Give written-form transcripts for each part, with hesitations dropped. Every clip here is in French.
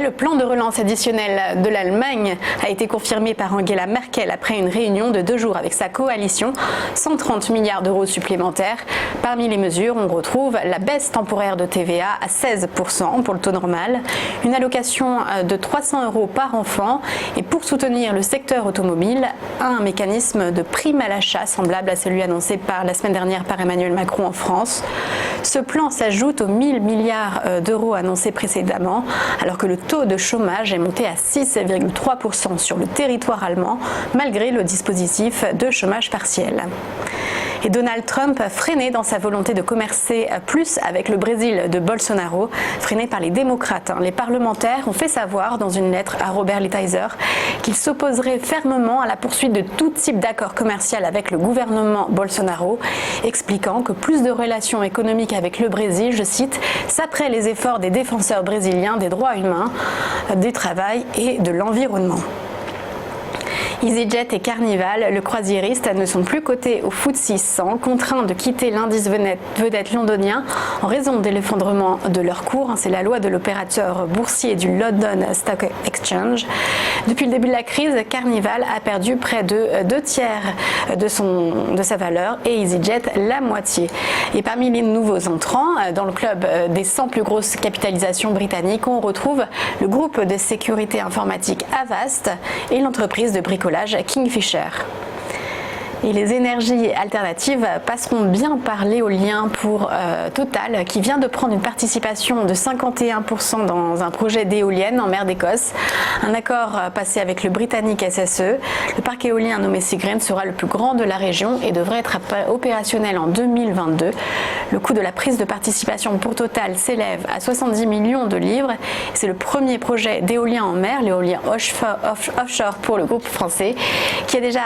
le plan de relance additionnel de l'Allemagne a été confirmé par Angela Merkel après une réunion de 2 jours avec sa coalition. 130 milliards d'euros supplémentaires. Parmi les mesures, on retrouve la baisse temporaire de TVA à 16% pour le taux normal, une allocation de 300 euros par enfant et pour soutenir le secteur automobile, un mécanisme de prime à l'achat semblable à celui annoncé la semaine dernière par Emmanuel Macron en France. Ce plan s'ajoute aux 1000 milliards d'euros annoncés précédemment, alors que le taux de chômage est monté à 6,3% sur le territoire allemand, malgré le dispositif de chômage partiel. Et Donald Trump freiné dans sa volonté de commercer plus avec le Brésil de Bolsonaro, freiné par les démocrates. Les parlementaires ont fait savoir dans une lettre à Robert Lighthizer qu'ils s'opposeraient fermement à la poursuite de tout type d'accord commercial avec le gouvernement Bolsonaro, expliquant que plus de relations économiques avec le Brésil, je cite, saperait les efforts des défenseurs brésiliens des droits humains, du travail et de l'environnement. EasyJet et Carnival, le croisiériste, ne sont plus cotés au FTSE 100, contraints de quitter l'indice vedette londonien en raison de l'effondrement de leur cours. C'est la loi de l'opérateur boursier du London Stock Exchange. Depuis le début de la crise, Carnival a perdu près de 2/3 de sa valeur et EasyJet la moitié. Et parmi les nouveaux entrants, dans le club des 100 plus grosses capitalisations britanniques, on retrouve le groupe de sécurité informatique Avast et l'entreprise de bricolage Kingfisher. Et les énergies alternatives passeront bien par l'éolien pour Total, qui vient de prendre une participation de 51% dans un projet d'éolienne en mer d'Écosse. Un accord passé avec le britannique SSE. Le parc éolien nommé Seagreen sera le plus grand de la région et devrait être opérationnel en 2022. Le coût de la prise de participation pour Total s'élève à 70 millions de livres. C'est le premier projet d'éolien en mer, l'éolien offshore pour le groupe français, qui a déjà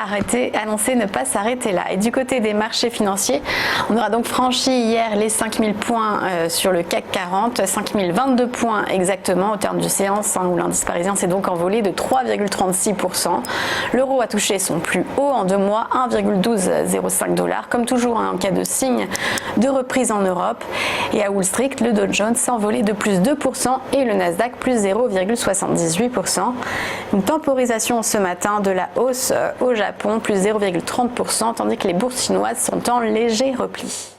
annoncé ne pas s'arrêter là. Et du côté des marchés financiers, on aura donc franchi hier les 5000 points sur le CAC 40, 5022 points exactement au terme du séance, où l'indice parisien s'est donc envolé de 3,36%. L'euro a touché son plus haut en 2 mois, 1,1205 $. Comme toujours, en cas de signe de reprise en Europe. Et à Wall Street, le Dow Jones s'est envolé de plus 2% et le Nasdaq plus 0,78%. Une temporisation ce matin de la hausse au Japon, plus 0,30%, tandis que les bourses chinoises sont en léger repli.